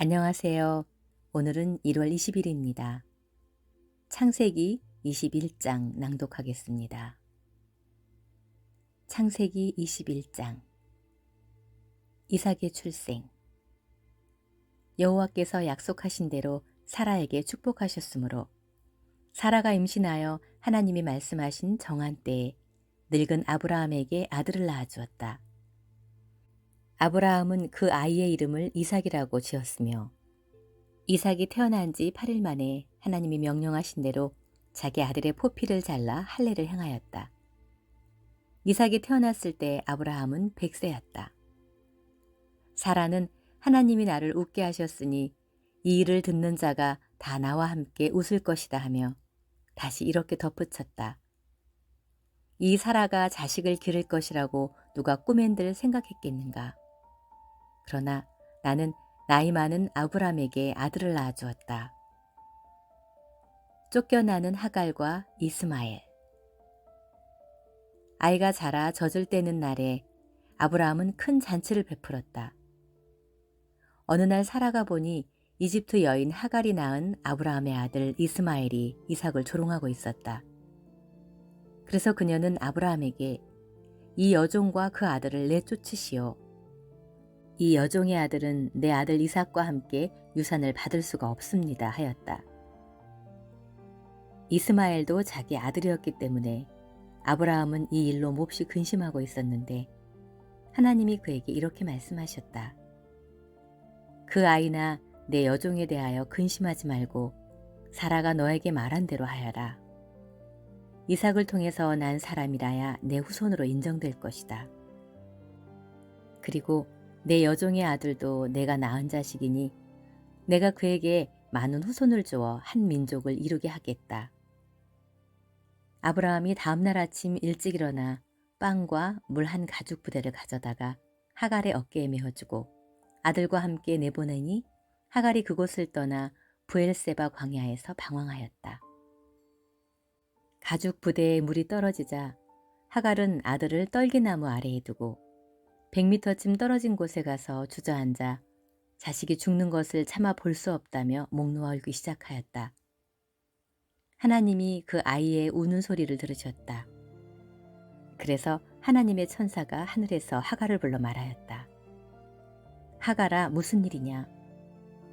안녕하세요. 오늘은 1월 20일입니다. 창세기 21장 낭독하겠습니다. 창세기 21장 이삭의 출생. 여호와께서 약속하신 대로 사라에게 축복하셨으므로 사라가 임신하여 하나님이 말씀하신 정한 때에 늙은 아브라함에게 아들을 낳아주었다. 아브라함은 그 아이의 이름을 이삭이라고 지었으며 이삭이 태어난 지 8일 만에 하나님이 명령하신 대로 자기 아들의 포피를 잘라 할례를 행하였다. 이삭이 태어났을 때 아브라함은 100세였다. 사라는 하나님이 나를 웃게 하셨으니 이 일을 듣는 자가 다 나와 함께 웃을 것이다 하며 다시 이렇게 덧붙였다. 이 사라가 자식을 기를 것이라고 누가 꿈엔들 생각했겠는가. 그러나 나는 나이 많은 아브람에게 아들을 낳아주었다. 쫓겨나는 하갈과 이스마엘. 아이가 자라 젖을 떼는 날에 아브라함은 큰 잔치를 베풀었다. 어느 날 사라가 보니 이집트 여인 하갈이 낳은 아브라함의 아들 이스마엘이 이삭을 조롱하고 있었다. 그래서 그녀는 아브라함에게 이 여종과 그 아들을 내쫓으시오. 이 여종의 아들은 내 아들 이삭과 함께 유산을 받을 수가 없습니다 하였다. 이스마엘도 자기 아들이었기 때문에 아브라함은 이 일로 몹시 근심하고 있었는데 하나님이 그에게 이렇게 말씀하셨다. 그 아이나 내 여종에 대하여 근심하지 말고 사라가 너에게 말한 대로 하여라. 이삭을 통해서 난 사람이라야 내 후손으로 인정될 것이다. 그리고 내 여종의 아들도 내가 낳은 자식이니 내가 그에게 많은 후손을 주어 한 민족을 이루게 하겠다. 아브라함이 다음날 아침 일찍 일어나 빵과 물 한 가죽 부대를 가져다가 하갈의 어깨에 메어주고 아들과 함께 내보내니 하갈이 그곳을 떠나 브엘세바 광야에서 방황하였다. 가죽 부대에 물이 떨어지자 하갈은 아들을 떨기나무 아래에 두고 100m쯤 떨어진 곳에 가서 주저앉아 자식이 죽는 것을 참아 볼 수 없다며 목 놓아 울기 시작하였다. 하나님이 그 아이의 우는 소리를 들으셨다. 그래서 하나님의 천사가 하늘에서 하갈을 불러 말하였다. 하갈아, 무슨 일이냐?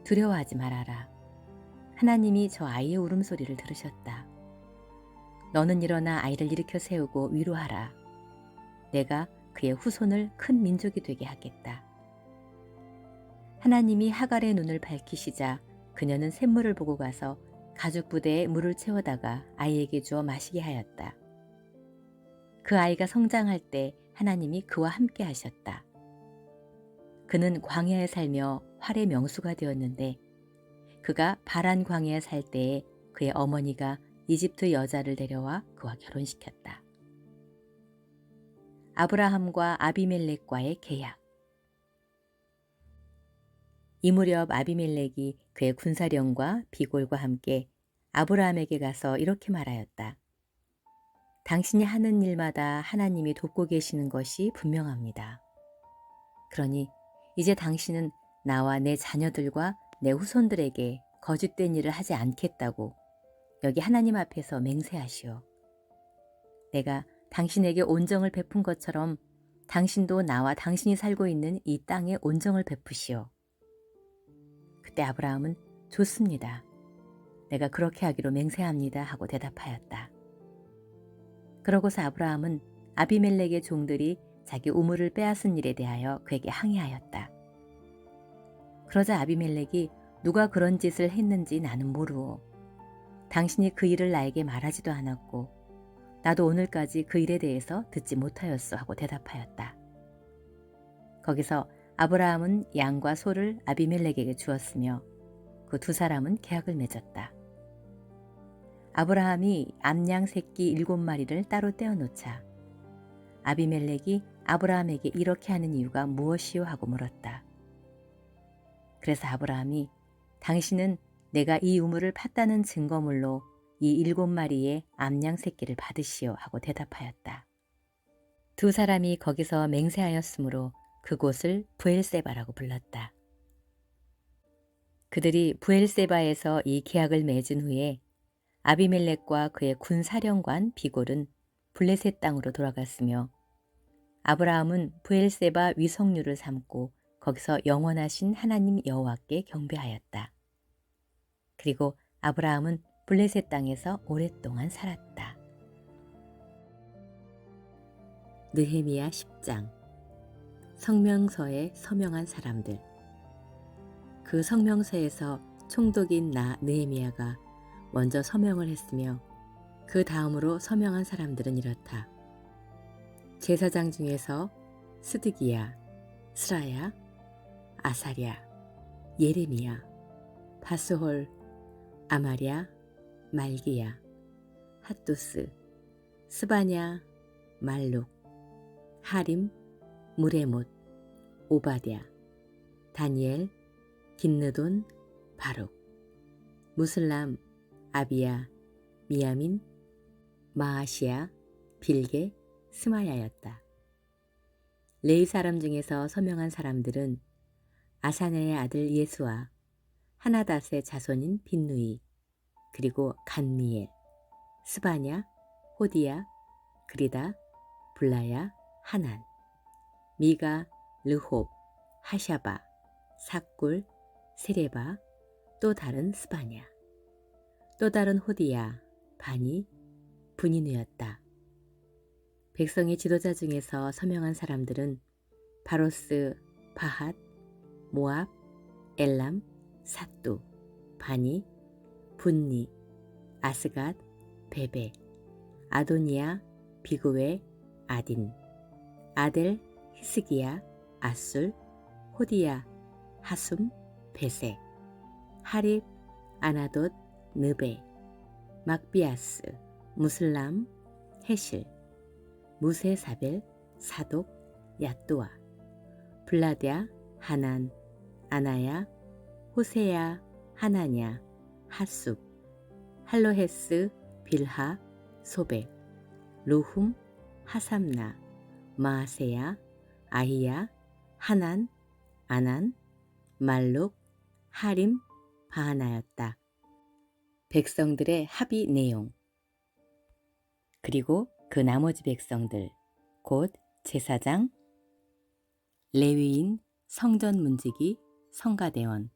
두려워하지 말아라. 하나님이 저 아이의 울음소리를 들으셨다. 너는 일어나 아이를 일으켜 세우고 위로하라. 내가 그의 후손을 큰 민족이 되게 하겠다. 하나님이 하갈의 눈을 밝히시자 그녀는 샘물을 보고 가서 가죽 부대에 물을 채워다가 아이에게 주어 마시게 하였다. 그 아이가 성장할 때 하나님이 그와 함께 하셨다. 그는 광야에 살며 활의 명수가 되었는데 그가 바란 광야에 살 때에 그의 어머니가 이집트 여자를 데려와 그와 결혼시켰다. 아브라함과 아비멜렉과의 계약. 이 무렵 아비멜렉이 그의 군사령과 비골과 함께 아브라함에게 가서 이렇게 말하였다. 당신이 하는 일마다 하나님이 돕고 계시는 것이 분명합니다. 그러니 이제 당신은 나와 내 자녀들과 내 후손들에게 거짓된 일을 하지 않겠다고 여기 하나님 앞에서 맹세하시오. 내가 당신에게 온정을 베푼 것처럼 당신도 나와 당신이 살고 있는 이 땅에 온정을 베푸시오. 그때 아브라함은 좋습니다. 내가 그렇게 하기로 맹세합니다 하고 대답하였다. 그러고서 아브라함은 아비멜렉의 종들이 자기 우물을 빼앗은 일에 대하여 그에게 항의하였다. 그러자 아비멜렉이 누가 그런 짓을 했는지 나는 모르오. 당신이 그 일을 나에게 말하지도 않았고 나도 오늘까지 그 일에 대해서 듣지 못하였소 하고 대답하였다. 거기서 아브라함은 양과 소를 아비멜렉에게 주었으며 그 두 사람은 계약을 맺었다. 아브라함이 암양 새끼 7마리를 따로 떼어놓자 아비멜렉이 아브라함에게 이렇게 하는 이유가 무엇이오 하고 물었다. 그래서 아브라함이 당신은 내가 이 우물을 팠다는 증거물로 이 7마리의 암양 새끼를 받으시오 하고 대답하였다. 두 사람이 거기서 맹세하였으므로 그곳을 브엘세바라고 불렀다. 그들이 부엘세바에서 이 계약을 맺은 후에 아비멜렉과 그의 군 사령관 비골은 블레셋 땅으로 돌아갔으며 아브라함은 부엘세바 위성류를 삼고 거기서 영원하신 하나님 여호와께 경배하였다. 그리고 아브라함은 블레셋 땅에서 오랫동안 살았다. 느헤미야 10장. 성명서에 서명한 사람들. 그 성명서에서 총독인 나 느헤미야가 먼저 서명을 했으며 그 다음으로 서명한 사람들은 이렇다. 제사장 중에서 스드기야, 스라야, 아사랴, 예레미야, 바스홀, 아마랴, 말기야, 핫두스, 스바냐, 말룩, 하림, 무레못, 오바댜, 다니엘, 긴느돈, 바룩, 무슬람, 아비야, 미야민, 마아시야, 빌게, 스마야였다. 레위 사람 중에서 서명한 사람들은 아사냐의 아들 예수와 하나닷의 자손인 빈누이, 그리고 간미엘, 스바냐, 호디야, 그리다, 블라야, 하난, 미가, 르홉, 하샤바, 삭굴, 세레바, 또 다른 스바냐, 또 다른 호디야, 바니, 분이누였다. 백성의 지도자 중에서 서명한 사람들은 바로스, 바핫, 모압, 엘람, 삿두, 바니, 분니, 아스갓, 베베, 아도니아, 비그웨, 아딘, 아델, 히스기야, 아술, 호디야, 하숨, 베세, 하립, 아나돗, 느베, 막비아스, 무슬람, 헤실, 무세사벨, 사독, 야뚜아, 블라드야, 하난, 아나야, 호세야, 하나냐, 하숲, 할로헤스, 빌하, 소백, 루훔, 하삼나, 마아세야, 아히야, 하난, 아난, 말룩, 하림, 바하나였다. 백성들의 합의 내용. 그리고 그 나머지 백성들, 곧 제사장, 레위인, 성전 문지기, 성가대원,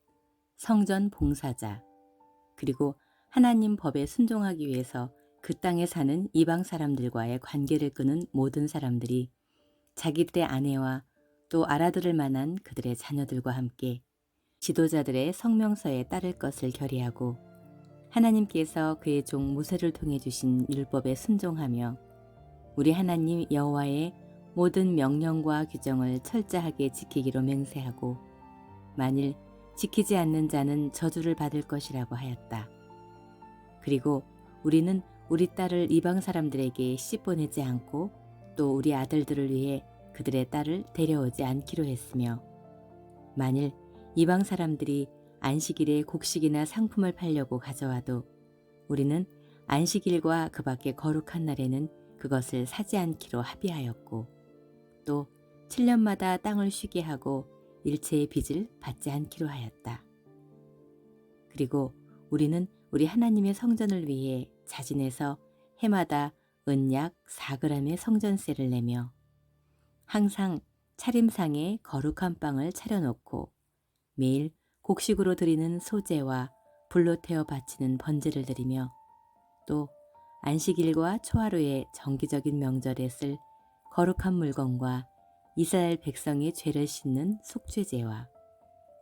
성전 봉사자, 그리고 하나님 법에 순종하기 위해서 그 땅에 사는 이방 사람들과의 관계를 끄는 모든 사람들이 자기들의 아내와 또 알아들을 만한 그들의 자녀들과 함께 지도자들의 성명서에 따를 것을 결의하고 하나님께서 그의 종 모세를 통해 주신 율법에 순종하며 우리 하나님 여호와의 모든 명령과 규정을 철저하게 지키기로 맹세하고 만일 지키지 않는 자는 저주를 받을 것이라고 하였다. 그리고 우리는 우리 딸을 이방 사람들에게 씹어내지 않고 또 우리 아들들을 위해 그들의 딸을 데려오지 않기로 했으며 만일 이방 사람들이 안식일에 곡식이나 상품을 팔려고 가져와도 우리는 안식일과 그 밖의 거룩한 날에는 그것을 사지 않기로 합의하였고 또 7년마다 땅을 쉬게 하고 일체의 빚을 받지 않기로 하였다. 그리고 우리는 우리 하나님의 성전을 위해 자진해서 해마다 은약 4g의 성전세를 내며 항상 차림상에 거룩한 빵을 차려놓고 매일 곡식으로 드리는 소제와 불로 태워 바치는 번제를 드리며 또 안식일과 초하루의 정기적인 명절에 쓸 거룩한 물건과 이스라엘 백성의 죄를 씻는 속죄제와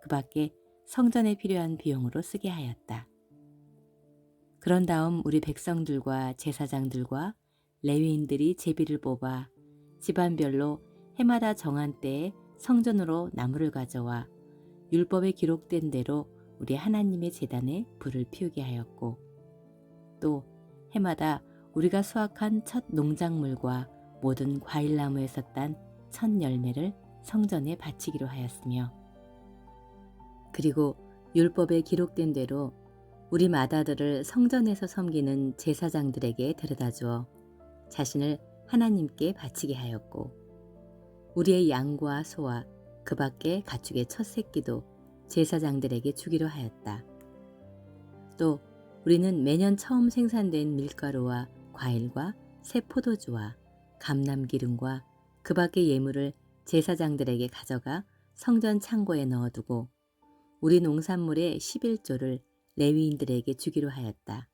그 밖에 성전에 필요한 비용으로 쓰게 하였다. 그런 다음 우리 백성들과 제사장들과 레위인들이 제비를 뽑아 집안별로 해마다 정한 때에 성전으로 나무를 가져와 율법에 기록된 대로 우리 하나님의 제단에 불을 피우게 하였고 또 해마다 우리가 수확한 첫 농작물과 모든 과일나무에서 딴 첫 열매를 성전에 바치기로 하였으며 그리고 율법에 기록된 대로 우리 맏아들을 성전에서 섬기는 제사장들에게 데려다 주어 자신을 하나님께 바치게 하였고 우리의 양과 소와 그 밖에 가축의 첫 새끼도 제사장들에게 주기로 하였다. 또 우리는 매년 처음 생산된 밀가루와 과일과 새 포도주와 감람기름과 그 밖의 예물을 제사장들에게 가져가 성전 창고에 넣어두고 우리 농산물의 11조를 레위인들에게 주기로 하였다.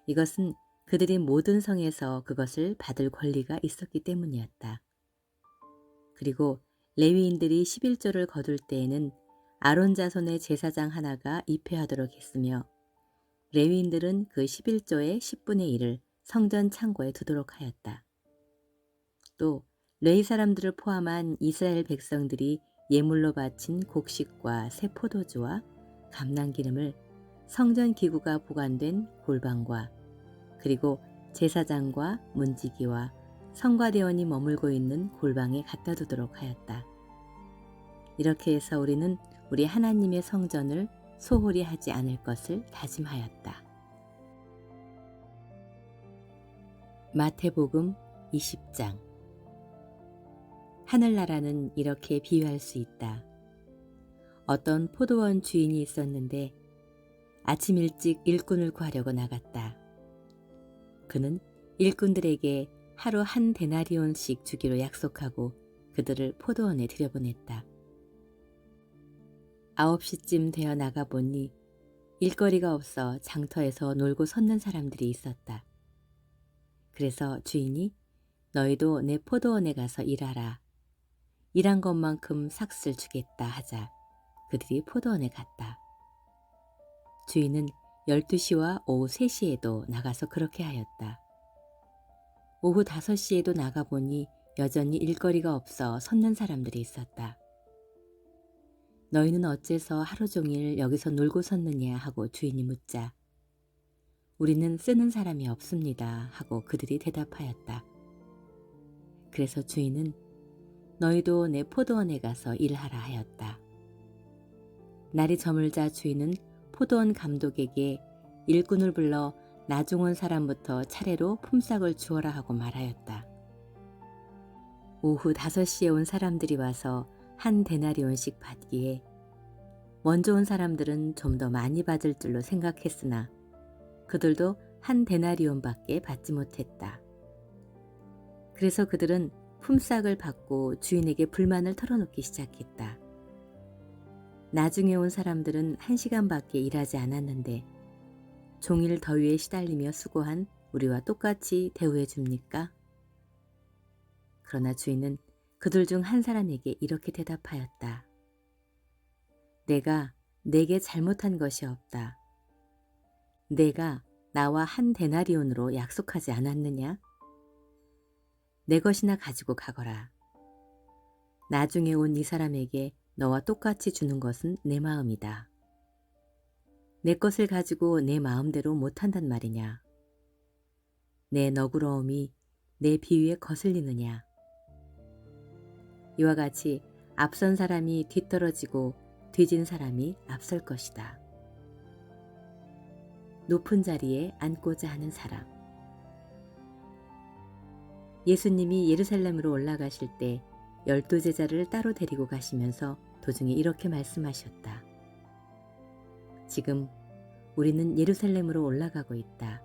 이것은 그들이 모든 성에서 그것을 받을 권리가 있었기 때문이었다. 그리고 레위인들이 11조를 거둘 때에는 아론 자손의 제사장 하나가 입회하도록 했으며 레위인들은 그 11조의 10분의 1을 성전 창고에 두도록 하였다. 또 레위 사람들을 포함한 이스라엘 백성들이 예물로 바친 곡식과 새 포도주와 감람기름을 성전 기구가 보관된 골방과 그리고 제사장과 문지기와 성과대원이 머물고 있는 골방에 갖다 두도록 하였다. 이렇게 해서 우리는 우리 하나님의 성전을 소홀히 하지 않을 것을 다짐하였다. 마태복음 20장. 하늘나라는 이렇게 비유할 수 있다. 어떤 포도원 주인이 있었는데 아침 일찍 일꾼을 구하려고 나갔다. 그는 일꾼들에게 하루 한 데나리온씩 주기로 약속하고 그들을 포도원에 들여보냈다. 9시쯤 되어 나가보니 일거리가 없어 장터에서 놀고 섰는 사람들이 있었다. 그래서 주인이 너희도 내 포도원에 가서 일하라. 일한 것만큼 삭슬 주겠다 하자 그들이 포도원에 갔다. 주인은 12시와 오후 3시에도 나가서 그렇게 하였다. 오후 5시에도 나가보니 여전히 일거리가 없어 섰는 사람들이 있었다. 너희는 어째서 하루 종일 여기서 놀고 섰느냐 하고 주인이 묻자 우리는 쓰는 사람이 없습니다 하고 그들이 대답하였다. 그래서 주인은 너희도 내 포도원에 가서 일하라 하였다. 날이 저물자 주인은 포도원 감독에게 일꾼을 불러 나중 온 사람부터 차례로 품삯을 주어라 하고 말하였다. 오후 5시에 온 사람들이 와서 한 데나리온씩 받기에 먼저 온 사람들은 좀 더 많이 받을 줄로 생각했으나 그들도 한 데나리온밖에 받지 못했다. 그래서 그들은 품삯을 받고 주인에게 불만을 털어놓기 시작했다. 나중에 온 사람들은 1시간밖에 일하지 않았는데 종일 더위에 시달리며 수고한 우리와 똑같이 대우해 줍니까? 그러나 주인은 그들 중 한 사람에게 이렇게 대답하였다. 내가 내게 잘못한 것이 없다. 내가 나와 한 데나리온으로 약속하지 않았느냐? 내 것이나 가지고 가거라. 나중에 온 이 사람에게 너와 똑같이 주는 것은 내 마음이다. 내 것을 가지고 내 마음대로 못한단 말이냐? 내 너그러움이 내 비위에 거슬리느냐? 이와 같이 앞선 사람이 뒤떨어지고 뒤진 사람이 앞설 것이다. 높은 자리에 앉고자 하는 사람. 예수님이 예루살렘으로 올라가실 때 12제자를 따로 데리고 가시면서 도중에 이렇게 말씀하셨다. 지금 우리는 예루살렘으로 올라가고 있다.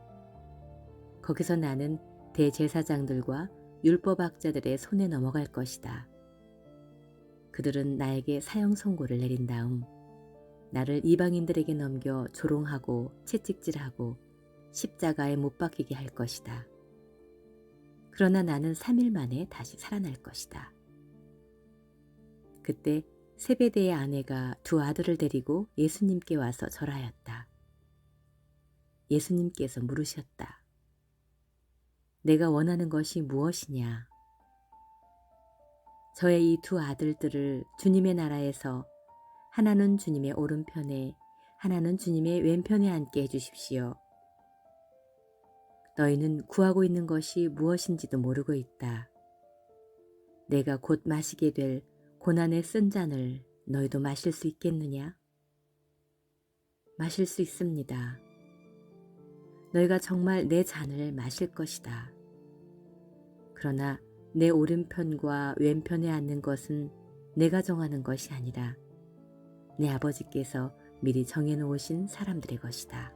거기서 나는 대제사장들과 율법학자들의 손에 넘어갈 것이다. 그들은 나에게 사형 선고를 내린 다음 나를 이방인들에게 넘겨 조롱하고 채찍질하고 십자가에 못 박히게 할 것이다. 그러나 나는 3일 만에 다시 살아날 것이다. 그때 세베대의 아내가 2 아들을 데리고 예수님께 와서 절하였다. 예수님께서 물으셨다. 내가 원하는 것이 무엇이냐? 저의 이 2 아들들을 주님의 나라에서 하나는 주님의 오른편에 하나는 주님의 왼편에 앉게 해주십시오. 너희는 구하고 있는 것이 무엇인지도 모르고 있다. 내가 곧 마시게 될 고난의 쓴 잔을 너희도 마실 수 있겠느냐? 마실 수 있습니다. 너희가 정말 내 잔을 마실 것이다. 그러나 내 오른편과 왼편에 앉는 것은 내가 정하는 것이 아니라 내 아버지께서 미리 정해놓으신 사람들의 것이다.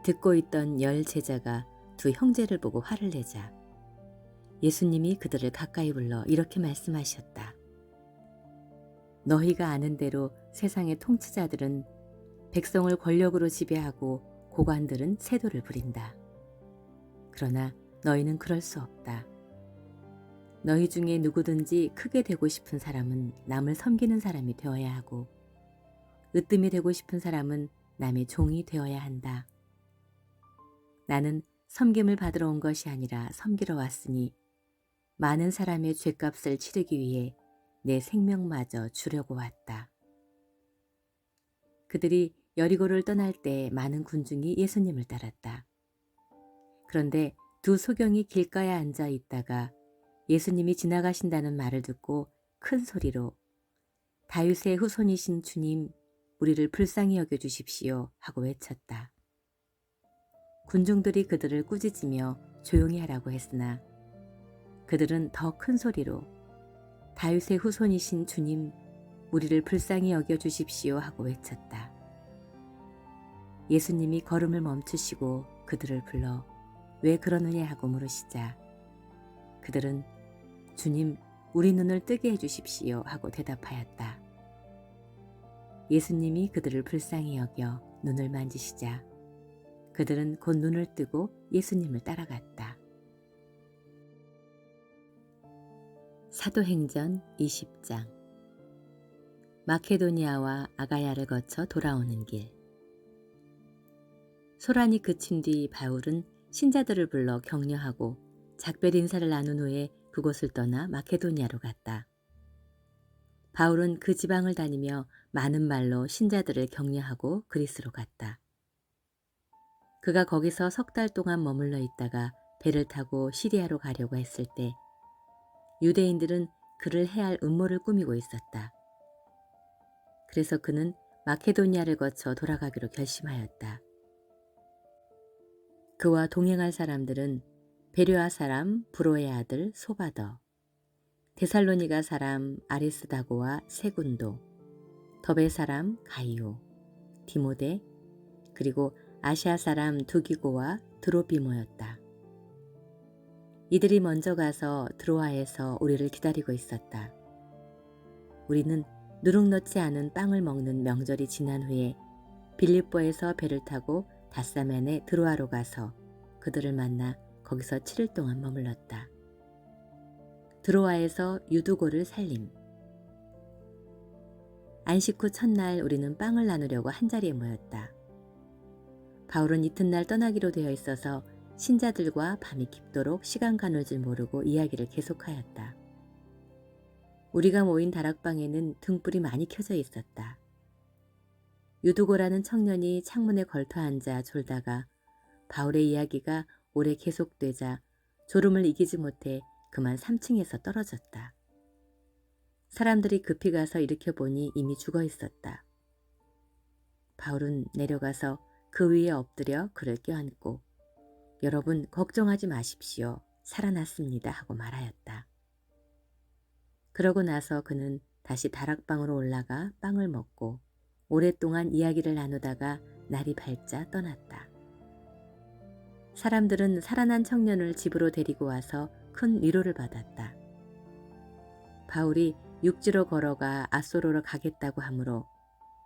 듣고 있던 10 제자가 두 형제를 보고 화를 내자 예수님이 그들을 가까이 불러 이렇게 말씀하셨다. 너희가 아는 대로 세상의 통치자들은 백성을 권력으로 지배하고 고관들은 세도를 부린다. 그러나 너희는 그럴 수 없다. 너희 중에 누구든지 크게 되고 싶은 사람은 남을 섬기는 사람이 되어야 하고 으뜸이 되고 싶은 사람은 남의 종이 되어야 한다. 나는 섬김을 받으러 온 것이 아니라 섬기러 왔으니 많은 사람의 죗값을 치르기 위해 내 생명마저 주려고 왔다. 그들이 여리고를 떠날 때 많은 군중이 예수님을 따랐다. 그런데 두 소경이 길가에 앉아 있다가 예수님이 지나가신다는 말을 듣고 큰 소리로 다윗의 후손이신 주님, 우리를 불쌍히 여겨주십시오 하고 외쳤다. 군중들이 그들을 꾸짖으며 조용히 하라고 했으나 그들은 더 큰 소리로 다윗의 후손이신 주님, 우리를 불쌍히 여겨주십시오 하고 외쳤다. 예수님이 걸음을 멈추시고 그들을 불러 왜 그러느냐 하고 물으시자 그들은 주님, 우리 눈을 뜨게 해주십시오 하고 대답하였다. 예수님이 그들을 불쌍히 여겨 눈을 만지시자 그들은 곧 눈을 뜨고 예수님을 따라갔다. 사도행전 20장 마케도니아와 아가야를 거쳐 돌아오는 길. 소란이 그친 뒤 바울은 신자들을 불러 격려하고 작별 인사를 나눈 후에 그곳을 떠나 마케도니아로 갔다. 바울은 그 지방을 다니며 많은 말로 신자들을 격려하고 그리스로 갔다. 그가 거기서 3달 동안 머물러 있다가 배를 타고 시리아로 가려고 했을 때 유대인들은 그를 해할 음모를 꾸미고 있었다. 그래서 그는 마케도니아를 거쳐 돌아가기로 결심하였다. 그와 동행할 사람들은 베르아 사람 브로의 아들 소바더, 데살로니가 사람 아리스다고와 세군도, 더베 사람 가이오, 디모데, 그리고 아시아 사람 두기고와 드로비모였다. 이들이 먼저 가서 드로아에서 우리를 기다리고 있었다. 우리는 누룩 넣지 않은 빵을 먹는 명절이 지난 후에 빌립보에서 배를 타고 다사멘의 드로아로 가서 그들을 만나 거기서 7일 동안 머물렀다. 드로아에서 유두고를 살림. 안식 후 첫날 우리는 빵을 나누려고 한자리에 모였다. 바울은 이튿날 떠나기로 되어 있어서 신자들과 밤이 깊도록 시간 가는 줄 모르고 이야기를 계속하였다. 우리가 모인 다락방에는 등불이 많이 켜져 있었다. 유두고라는 청년이 창문에 걸터 앉아 졸다가 바울의 이야기가 오래 계속되자 졸음을 이기지 못해 그만 3층에서 떨어졌다. 사람들이 급히 가서 일으켜보니 이미 죽어 있었다. 바울은 내려가서 그 위에 엎드려 그를 껴안고 여러분 걱정하지 마십시오. 살아났습니다 하고 말하였다. 그러고 나서 그는 다시 다락방으로 올라가 빵을 먹고 오랫동안 이야기를 나누다가 날이 밝자 떠났다. 사람들은 살아난 청년을 집으로 데리고 와서 큰 위로를 받았다. 바울이 육지로 걸어가 아소로로 가겠다고 하므로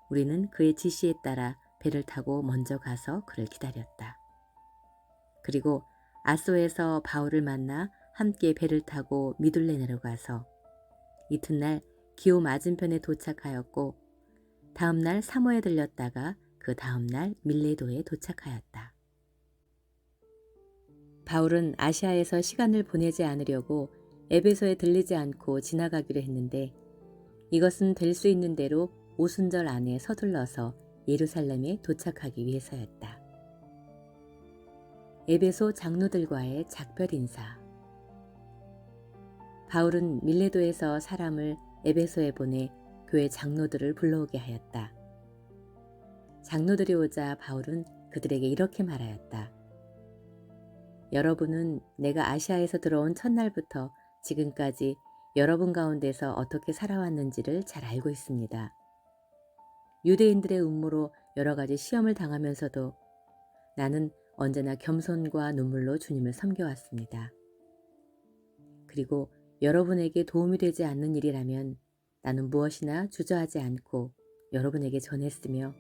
우리는 그의 지시에 따라 배를 타고 먼저 가서 그를 기다렸다. 그리고 아소에서 바울을 만나 함께 배를 타고 미둘레 내려가서 이튿날 기호 맞은편에 도착하였고 다음날 사모에 들렸다가 그 다음날 밀레도에 도착하였다. 바울은 아시아에서 시간을 보내지 않으려고 에베소에 들리지 않고 지나가기로 했는데 이것은 될 수 있는 대로 오순절 안에 서둘러서 예루살렘에 도착하기 위해서였다. 에베소 장로들과의 작별 인사. 바울은 밀레도에서 사람을 에베소에 보내 교회 장로들을 불러오게 하였다. 장로들이 오자 바울은 그들에게 이렇게 말하였다. 여러분은 내가 아시아에서 들어온 첫날부터 지금까지 여러분 가운데서 어떻게 살아왔는지를 잘 알고 있습니다. 유대인들의 음모로 여러 가지 시험을 당하면서도 나는 언제나 겸손과 눈물로 주님을 섬겨왔습니다. 그리고 여러분에게 도움이 되지 않는 일이라면 나는 무엇이나 주저하지 않고 여러분에게 전했으며,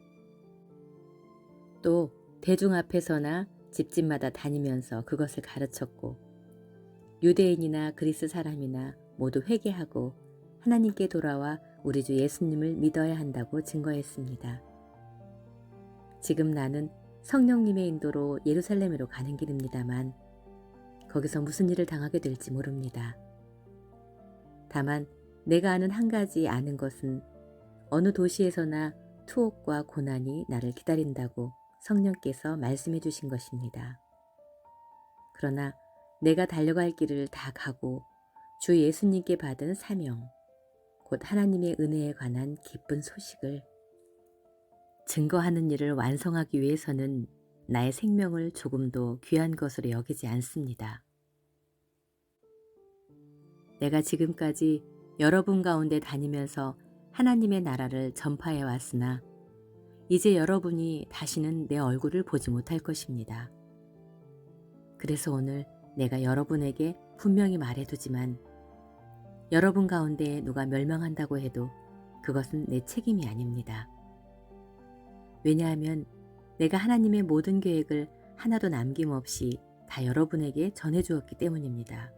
또 대중 앞에서나 집집마다 다니면서 그것을 가르쳤고, 유대인이나 그리스 사람이나 모두 회개하고 하나님께 돌아와 우리 주 예수님을 믿어야 한다고 증거했습니다. 지금 나는 성령님의 인도로 예루살렘으로 가는 길입니다만 거기서 무슨 일을 당하게 될지 모릅니다. 다만 내가 아는 한 가지 아는 것은 어느 도시에서나 투옥과 고난이 나를 기다린다고 성령께서 말씀해 주신 것입니다. 그러나 내가 달려갈 길을 다 가고 주 예수님께 받은 사명, 곧 하나님의 은혜에 관한 기쁜 소식을 증거하는 일을 완성하기 위해서는 나의 생명을 조금도 귀한 것으로 여기지 않습니다. 내가 지금까지 여러분 가운데 다니면서 하나님의 나라를 전파해 왔으나 이제 여러분이 다시는 내 얼굴을 보지 못할 것입니다. 그래서 오늘 내가 여러분에게 분명히 말해두지만 여러분 가운데 누가 멸망한다고 해도 그것은 내 책임이 아닙니다. 왜냐하면 내가 하나님의 모든 계획을 하나도 남김없이 다 여러분에게 전해주었기 때문입니다.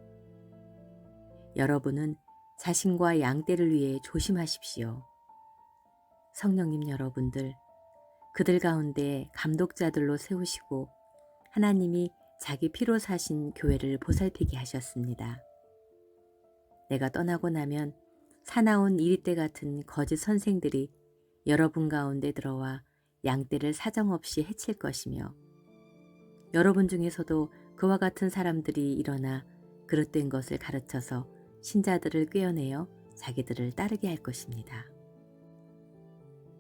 여러분은 자신과 양떼를 위해 조심하십시오. 성령님 여러분들, 그들 가운데 감독자들로 세우시고 하나님이 자기 피로 사신 교회를 보살피게 하셨습니다. 내가 떠나고 나면 사나운 이리떼 같은 거짓 선생들이 여러분 가운데 들어와 양떼를 사정없이 해칠 것이며, 여러분 중에서도 그와 같은 사람들이 일어나 그릇된 것을 가르쳐서 신자들을 꿰어내어 자기들을 따르게 할 것입니다.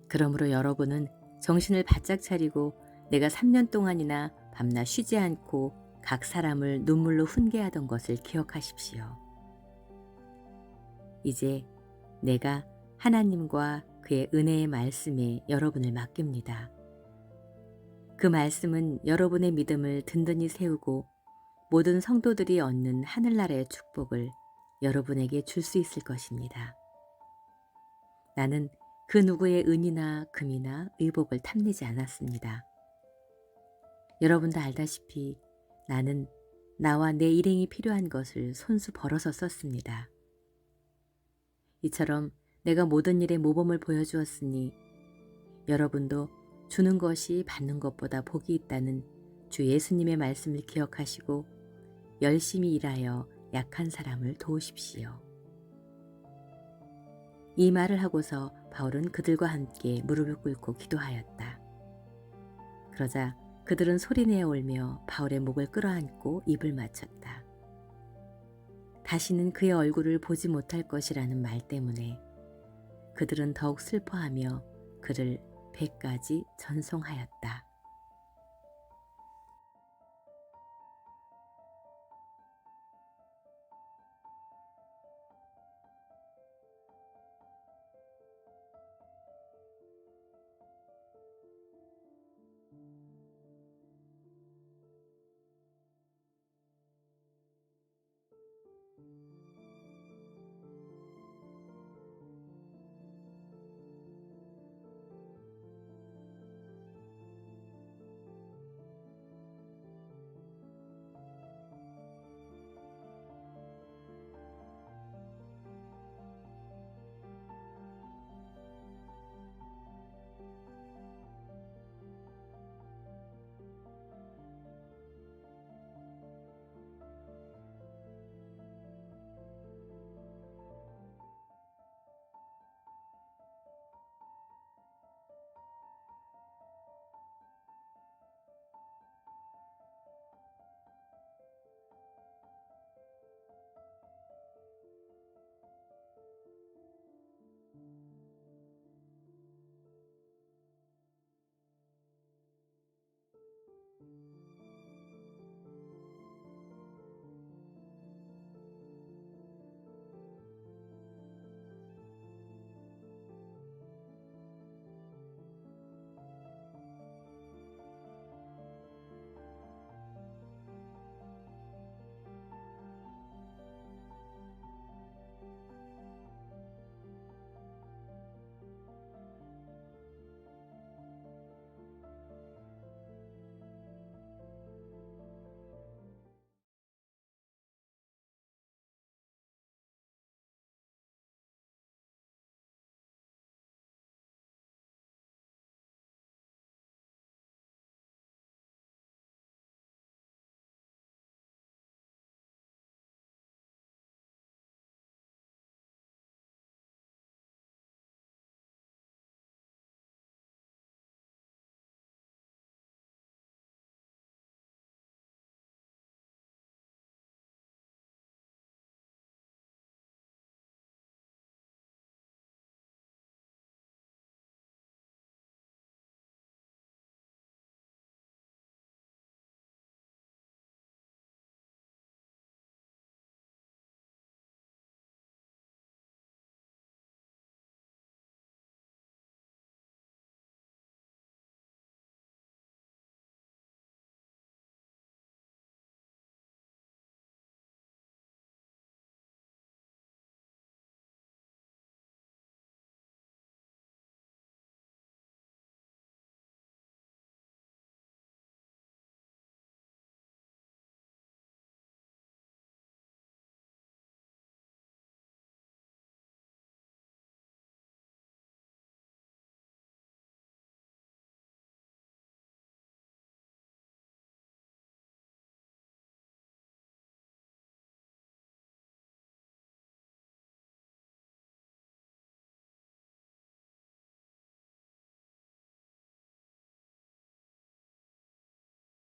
그러므로 여러분은 정신을 바짝 차리고 내가 3년 동안이나 밤낮 쉬지 않고 각 사람을 눈물로 훈계하던 것을 기억하십시오. 이제 내가 하나님과 그의 은혜의 말씀에 여러분을 맡깁니다. 그 말씀은 여러분의 믿음을 든든히 세우고 모든 성도들이 얻는 하늘나라의 축복을 여러분에게 줄 수 있을 것입니다. 나는 그 누구의 은이나 금이나 의복을 탐내지 않았습니다. 여러분도 알다시피 나는 나와 내 일행이 필요한 것을 손수 벌어서 썼습니다. 이처럼 내가 모든 일에 모범을 보여주었으니 여러분도 주는 것이 받는 것보다 복이 있다는 주 예수님의 말씀을 기억하시고 열심히 일하여 약한 사람을 도우십시오. 이 말을 하고서 바울은 그들과 함께 무릎을 꿇고 기도하였다. 그러자 그들은 소리내어 울며 바울의 목을 끌어안고 입을 맞췄다. 다시는 그의 얼굴을 보지 못할 것이라는 말 때문에 그들은 더욱 슬퍼하며 그를 100가지 전송하였다.